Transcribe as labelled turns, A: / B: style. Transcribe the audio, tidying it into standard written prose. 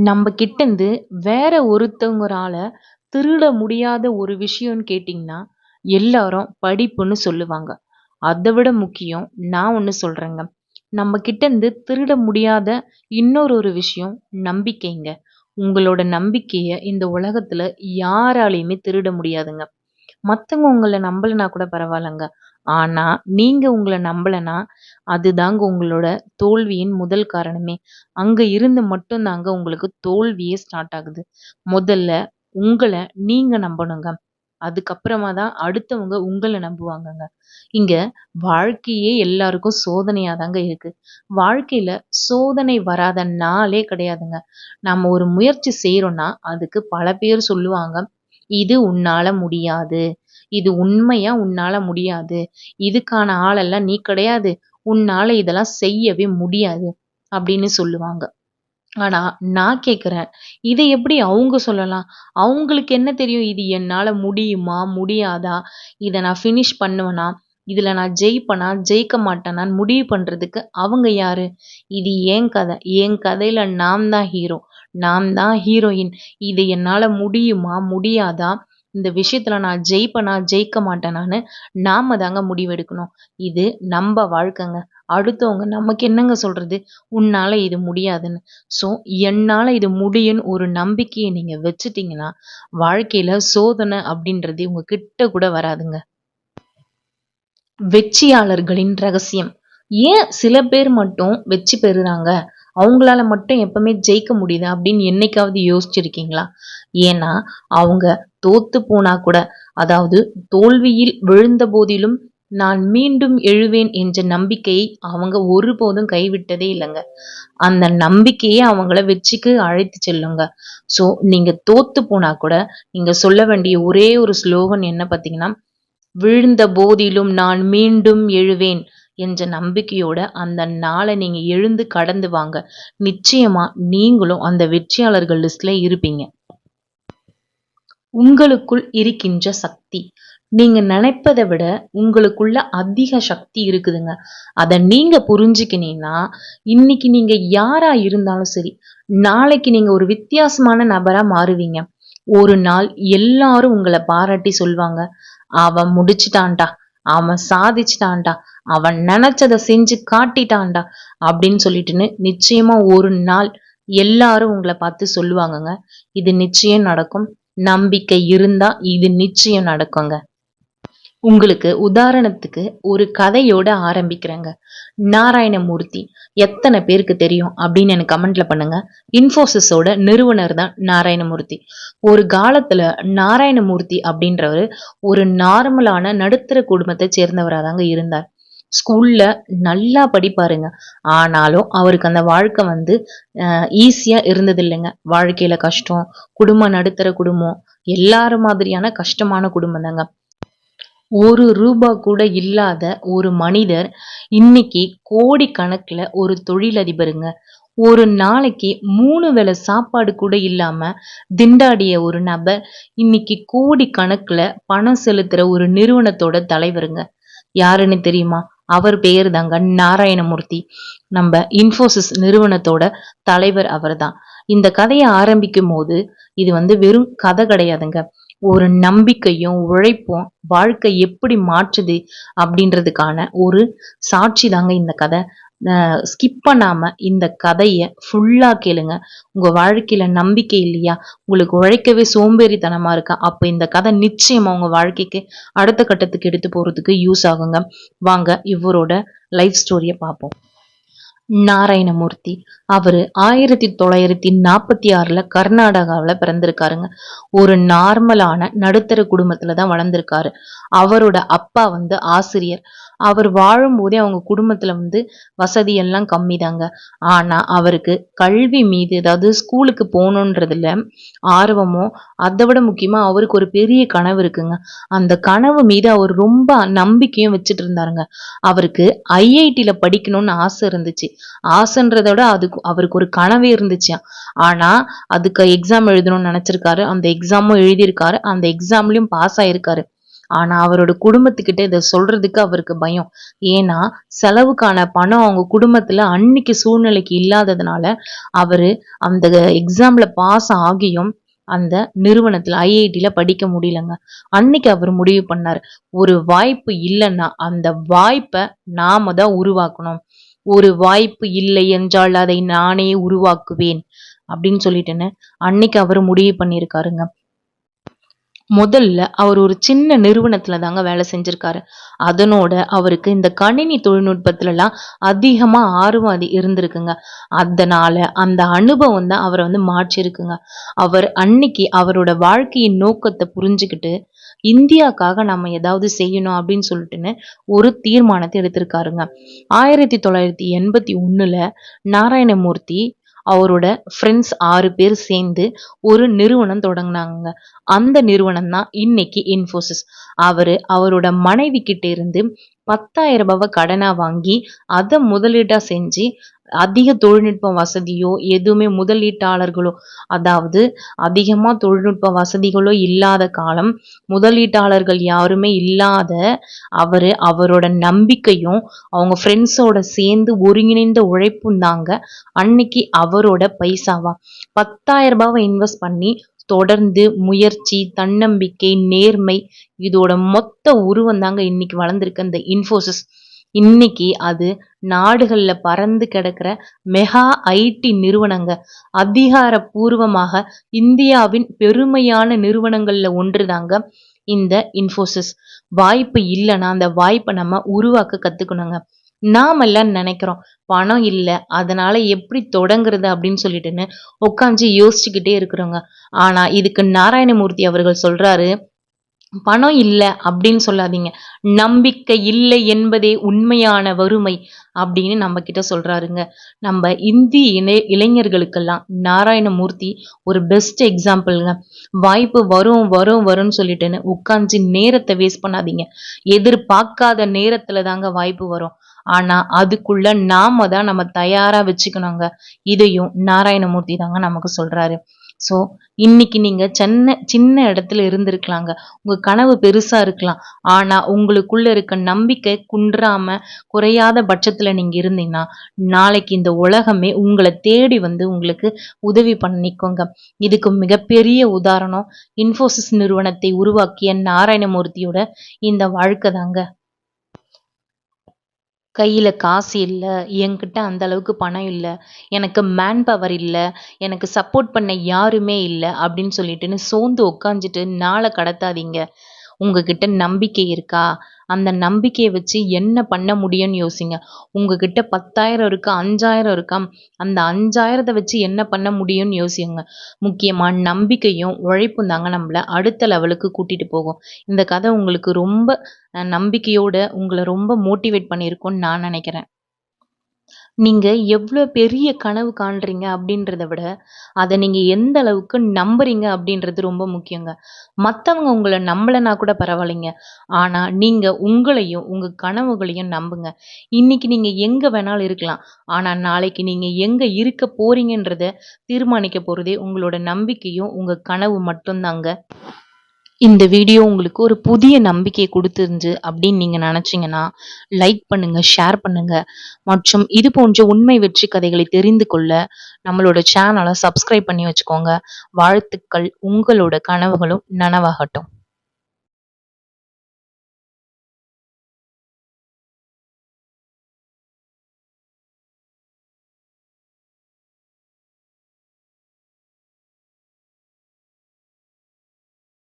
A: நம்ம கிட்ட இருந்து வேற ஒருத்தவங்களால திருட முடியாத ஒரு விஷயம்னு கேட்டிங்கன்னா, எல்லாரும் படிப்புன்னு சொல்லுவாங்க. அத விட முக்கியம் நான் ஒண்ணு சொல்றேங்க. நம்ம கிட்ட இருந்து திருட முடியாத இன்னொரு விஷயம் நம்பிக்கைங்க. உங்களோட நம்பிக்கைய இந்த உலகத்துல யாராலயுமே திருட முடியாதுங்க. மத்தவங்க உங்கள நம்பலனா கூட பரவாயில்லங்க. ஆனா, நீங்க உங்கள நம்பலனா, அதுதாங்க உங்களோட தோல்வியின் முதல் காரணமே. அங்க இருந்து மட்டும் தாங்க உங்களுக்கு தோல்வியே ஸ்டார்ட் ஆகுது. முதல்ல உங்கள நீங்க நம்பணுங்க. அதுக்கப்புறமா தான் அடுத்தவங்க உங்கள நம்புவாங்கங்க. இங்க வாழ்க்கையே எல்லாருக்கும் சோதனையா தாங்க இருக்கு. வாழ்க்கையில சோதனை வராத நாளே கிடையாதுங்க. நம்ம ஒரு முயற்சி செய்றோம்னா, அதுக்கு பல பேர் சொல்லுவாங்க. இது உன்னால முடியாது. இது உண்மையா உன்னால முடியாது. இதுக்கான ஆளெல்லாம் நீ கிடையாது. உன்னால இதெல்லாம் செய்யவே முடியாது. அப்படின்னு சொல்லுவாங்க. ஆனா, நான் கேட்கிறேன். இத எப்படி அவங்க சொல்லலாம்? அவங்களுக்கு என்ன தெரியும்? இது என்னால முடியுமா? முடியாதா? இத நான் ஃபினிஷ் பண்ணுவேனா? இதுல நான் ஜெயிப்பனா? ஜெயிக்க மாட்டேனான்னு முடிவு பண்றதுக்கு அவங்க யாரு? இது என் கதை. என் கதையில நான் தான் ஹீரோ. நான் தான் ஹீரோயின். இது என்னால முடியுமா? முடியாதா? இந்த விஷயத்துல நான் ஜெயிப்பனா? ஜெயிக்க மாட்டேனான்னு நாம தாங்க முடிவெடுக்கணும். இது நம்ப வாழ்க்கைங்க. அடுத்தவங்க நமக்கு என்னங்க சொல்றது? உன்னால இது முடியாதுன்னு. ஸோ, என்னால இது முடியும்ன்னு ஒரு நம்பிக்கைய நீங்க வச்சுட்டீங்கன்னா, வாழ்க்கையில சோதனை அப்படின்றது உங்க கிட்ட கூட வராதுங்க. வெற்றியாளர்களின் ரகசியம். ஏன் சில பேர் மட்டும் வெற்றி பெறுறாங்க? அவங்களால மட்டும் எப்பவுமே ஜெயிக்க முடியுது அப்படின்னு என்னைக்காவது யோசிச்சிருக்கீங்களா? ஏன்னா, அவங்க தோத்து போனா கூட, அதாவது தோல்வியில் விழுந்த போதிலும், நான் மீண்டும் எழுவேன் என்ற நம்பிக்கையை அவங்க ஒருபோதும் கைவிட்டதே இல்லங்க. அந்த நம்பிக்கையே அவங்கள வெற்றிக்கு அழைத்து செல்லுங்க. ஸோ, நீங்க தோத்து போனா கூட, நீங்க சொல்ல வேண்டிய ஒரே ஒரு ஸ்லோகன் என்ன பார்த்தீங்கன்னா, "விழுந்த போதிலும் நான் மீண்டும் எழுவேன்" என்ற நம்பிக்கையோட அந்த நாள நீங்க எழுந்து கடந்து வாங்க. நிச்சயமா நீங்களும் அந்த வெற்றியாளர்கள் லிஸ்ட்ல இருப்பீங்க. உங்களுக்குள் இருக்கின்ற சக்தி. நீங்க நினைப்பத விட உங்களுக்குள்ள அதிக சக்தி இருக்குதுங்க. அத நீங்க புரிஞ்சுக்கினீங்கன்னா, இன்னைக்கு நீங்க யாரா இருந்தாலும் சரி, நாளைக்கு நீங்க ஒரு வித்தியாசமான நபரா மாறுவீங்க. ஒரு நாள் எல்லாரும் உங்கள பாராட்டி சொல்வாங்க. "அவன் முடிச்சுட்டான்டா. அவன் சாதிச்சுட்டான்டா. அவன் நெனச்சத செஞ்சு காட்டிட்டான்டா" அப்படின்னு சொல்லிட்டுன்னு நிச்சயமா ஒரு நாள் எல்லாரும் உங்கள பார்த்து சொல்லுவாங்கங்க. இது நிச்சயம் நடக்கும். நம்பிக்கை இருந்தா இது நிச்சயம் நடக்குங்க. உங்களுக்கு உதாரணத்துக்கு ஒரு கதையோட ஆரம்பிக்கிறேங்க. நாராயணமூர்த்தி எத்தன பேருக்கு தெரியும் அப்படின்னு எனக்கு கமெண்ட்ல பண்ணுங்க. இன்ஃபோசிஸோட நிறுவனர் தான் நாராயணமூர்த்தி. ஒரு காலத்துல நாராயணமூர்த்தி அப்படின்றவரு ஒரு நார்மலான நடுத்தர குடும்பத்தை சேர்ந்தவரா தாங்க இருந்தார். ஸ்கூல்ல நல்லா படிப்பாருங்க. ஆனாலும் அவருக்கு அந்த வாழ்க்கை வந்து ஈஸியா இருந்ததில்லைங்க. வாழ்க்கையில கஷ்டம், குடும்பம் நடுத்தர குடும்பம், எல்லாரும் மாதிரியான கஷ்டமான குடும்பம் தாங்க. ரூ. 1 கூட இல்லாத ஒரு மனிதர் இன்னைக்கு கோடிக்கணக்குல ஒரு தொழிலதிபருங்க. ஒரு நாளைக்கு 3 வேள சாப்பாடு கூட இல்லாம திண்டாடிய ஒரு நபர் இன்னைக்கு கோடிக்கணக்குல பணம் செலுத்துற ஒரு நிறுவனத்தோட தலைவருங்க. யாருன்னு தெரியுமா? அவர் பெயர் தாங்க நாராயணமூர்த்தி. நம்ம இன்ஃபோசிஸ் நிறுவனத்தோட தலைவர் அவர்தான். இந்த கதைய ஆரம்பிக்கும்போது, இது வந்து வெறும் கதை கிடையாதுங்க. ஒரு நம்பிக்கையும், உழைப்பும் வாழ்க்கை எப்படி மாற்றுது அப்படின்றதுக்கான ஒரு சாட்சி தாங்க இந்த கதை. ஸ்கிப் பண்ணாம இந்த கதைய ஃபுல்லா கேளுங்க. உங்க வாழ்க்கையில நம்பிக்கை இல்லையா? உங்களுக்கு உழைக்கவே சோம்பேறித்தனமா இருக்கா? அப்ப இந்த கதை நிச்சயமா உங்க வாழ்க்கைக்கு அடுத்த கட்டத்துக்கு எடுத்து போறதுக்கு யூஸ் ஆகுங்க. வாங்க இவரோட லைஃப் ஸ்டோரிய பார்ப்போம். நாராயணமூர்த்தி. அவரு 1946ல கர்நாடகாவுல பிறந்திருக்காருங்க. ஒரு நார்மலான நடுத்தர குடும்பத்துல தான் வளர்ந்திருக்காரு. அவரோட அப்பா வந்து ஆசிரியர். அவர் வாழும்போதே அவங்க குடும்பத்துல வந்து வசதி எல்லாம் கம்மிதாங்க. ஆனா அவருக்கு கல்வி மீது, அதாவது ஸ்கூலுக்கு போகணுன்றதுல ஆர்வமும், அதை விட முக்கியமா அவருக்கு ஒரு பெரிய கனவு இருக்குங்க. அந்த கனவு மீது அவர் ரொம்ப நம்பிக்கையும் வச்சுட்டு இருந்தாருங்க. அவருக்கு ஐஐடில படிக்கணும்னு ஆசை இருந்துச்சு. ஆசைன்றத விட அதுக்கு அவருக்கு ஒரு கனவே இருந்துச்சாம். ஆனா அதுக்கு எக்ஸாம் எழுதணும்னு நினைச்சிருக்காரு. அந்த எக்ஸாமும் எழுதியிருக்காரு. அந்த எக்ஸாம்லயும் பாஸ் ஆயிருக்காரு. ஆனா அவரோட குடும்பத்துக்கிட்ட இத சொல்றதுக்கு அவருக்கு பயம். ஏன்னா செலவுக்கான பணம் அவங்க குடும்பத்துல அன்னைக்கு சூழ்நிலைக்கு இல்லாததுனால அவரு அந்த எக்ஸாம்ல பாஸ் ஆகியும் அந்த நிறுவனத்துல ஐஐடில படிக்க முடியலங்க. அன்னைக்கு அவர் முடிவு பண்ணாரு. ஒரு வாய்ப்பு இல்லன்னா அந்த வாய்ப்ப நாம தான் உருவாக்கணும். ஒரு வாய்ப்பு இல்லை என்றால் அதை நானே உருவாக்குவேன் அப்படின்னு சொல்லிட்டுன்னு அன்னைக்கு அவரு முடிவு பண்ணியிருக்காருங்க. முதல்ல அவர் ஒரு சின்ன நிறுவனத்துல தாங்க வேலை செஞ்சிருக்காரு. அதனோட அவருக்கு இந்த கணினி தொழில்நுட்பத்துலலாம் அதிகமா ஆர்வம் இருந்திருக்குங்க. அதனால அந்த அனுபவம் தான் அவர மாற்றிருக்குங்க. அவர் அன்னைக்கு அவரோட வாழ்க்கையின் நோக்கத்த புரிஞ்சுகிட்டு, இந்தியாக்காக நம்ம ஏதாவது செய்யணும் அப்படின்னு சொல்லிட்டுன்னு ஒரு தீர்மானத்த எடுத்திருக்காருங்க. 1981ல நாராயணமூர்த்தி அவரோட ஃப்ரெண்ட்ஸ் 6 பேர் சேர்ந்து ஒரு நிறுவனம் தொடங்குனாங்கங்க. அந்த நிறுவனம் தான் இன்னைக்கு இன்ஃபோசிஸ். அவரோட மனைவி கிட்ட இருந்து ரூ. 10,000 கடனா வாங்கி அத முதலீட்டா செஞ்சு அதிக தொழில்நுட்ப வசதியோ எதுவுமே முதலீட்டாளர்களோ அதாவது அதிகமா தொழில்நுட்ப வசதிகளோ இல்லாத காலம், முதலீட்டாளர்கள் யாருமே இல்லாத அவரோட நம்பிக்கையும் அவங்க ஃப்ரெண்ட்ஸோட சேர்ந்து ஒருங்கிணைந்த உழைப்பும் தாங்க அன்னைக்கு அவரோட பைசாவா. ரூ. 10,000 இன்வெஸ்ட் பண்ணி தொடர்ந்து முயற்சி, தன்னம்பிக்கை, நேர்மை இதோட மொத்த உருவம் தாங்க இன்னைக்கு வளர்ந்திருக்க இந்த இன்ஃபோசிஸ். இன்னைக்கு அது நாடுகள்ல பறந்து கிடக்கிற மெகா ஐடி நிறுவனங்க. அதிகாரப்பூர்வமாக இந்தியாவின் பெருமையான நிறுவனங்கள்ல ஒன்றுதாங்க இந்த இன்ஃபோசிஸ். வாய்ப்பு இல்லைன்னா அந்த வாய்ப்பை நம்ம உருவாக்க கத்துக்கணுங்க. நாமெல்லாம் நினைக்கிறோம் பணம் இல்ல அதனால எப்படி தொடங்குறது அப்படின்னு சொல்லிட்டுன்னு உட்காந்து யோசிச்சுக்கிட்டே இருக்கிறோங்க. ஆனா இதுக்கு நாராயணமூர்த்தி அவர்கள் சொல்றாரு, பணம் இல்ல அப்படின்னு சொல்லாதீங்க. நம்பிக்கை இல்லை என்பதே உண்மையான வறுமை அப்படின்னு நம்ம கிட்ட சொல்றாருங்க. நம்ம இந்திய இளைஞர்களுக்கெல்லாம் நாராயணமூர்த்தி ஒரு பெஸ்ட் எக்ஸாம்பிள்ங்க. வாய்ப்பு வரும் வரும் வரும்னு சொல்லிட்டுன்னு உட்காந்து நேரத்தை வேஸ்ட் பண்ணாதீங்க. எதிர்பார்க்காத நேரத்துல தாங்க வாய்ப்பு வரும். ஆனா அதுக்குள்ள நாம தான் நம்ம தயாரா வச்சுக்கணுங்க. இதையும் நாராயணமூர்த்தி தாங்க நமக்கு சொல்றாரு. சோ இன்னைக்கு நீங்க சின்ன இடத்துல இருந்திருக்கலாங்க. உங்க கனவு பெருசா இருக்கலாம். ஆனா உங்களுக்குள்ள இருக்க நம்பிக்கை குன்றாம குறையாத பட்சத்துல நீங்க இருந்தீங்கன்னா நாளைக்கு இந்த உலகமே உங்களை தேடி வந்து உங்களுக்கு உதவி பண்ண நிக்குங்க. இதுக்கு மிகப்பெரிய உதாரணம் இன்ஃபோசிஸ் நிறுவனத்தை உருவாக்கிய நாராயணமூர்த்தியோட இந்த வாழ்க்கை தாங்க. கையில காசு இல்ல, என்கிட்ட அந்த அளவுக்கு பணம் இல்ல, எனக்கு மேன் பவர் இல்ல, எனக்கு சப்போர்ட் பண்ண யாருமே இல்ல அப்படின்னு சொல்லிட்டுன்னு சோர்ந்து உட்காந்துட்டு நாள கடத்தாதீங்க. உங்ககிட்ட நம்பிக்கை இருக்கா? அந்த நம்பிக்கைய வச்சு என்ன பண்ண முடியும்னு யோசிங்க. உங்ககிட்ட 10,000 இருக்கா? 5,000 இருக்கா? அந்த 5,000த்த வச்சு என்ன பண்ண முடியும்னு யோசிங்க. முக்கியமா நம்பிக்கையும், உழைப்பும் தாங்க நம்மள அடுத்த லெவலுக்கு கூட்டிட்டு போகும். இந்த கதை உங்களுக்கு ரொம்ப நம்பிக்கையோட உங்கள ரொம்ப மோட்டிவேட் பண்ணியிருக்கும்னு நான் நினைக்கிறேன். நீங்க எவ்ளோ பெரிய கனவு காண்றீங்க அப்படின்றத விட, அத நீங்க எந்த அளவுக்கு நம்புறீங்க அப்படின்றது ரொம்ப முக்கியங்க. மத்தவங்க உங்கள நம்பலன்னா கூட பரவாயில்லைங்க. ஆனா நீங்க உங்களையும், உங்க கனவுகளையும் நம்புங்க. இன்னைக்கு நீங்க எங்க வேணாலும் இருக்கலாம். ஆனா நாளைக்கு நீங்க எங்க இருக்க போறீங்கன்றத தீர்மானிக்க போறதே உங்களோட நம்பிக்கையும், உங்க கனவு மட்டும் தாங்க. இந்த வீடியோ உங்களுக்கு ஒரு புதிய நம்பிக்கையை குடுத்திருந்து அப்படின்னு நீங்க நினைச்சீங்கன்னா, லைக் பண்ணுங்க, ஷேர் பண்ணுங்க. மற்றும் இது போன்ற உண்மை வெற்றி கதைகளை தெரிந்து கொள்ள நம்மளோட சேனலை சப்ஸ்கிரைப் பண்ணி வச்சுக்கோங்க. வாழ்த்துக்கள். உங்களோட கனவுகளும் நனவாகட்டும்.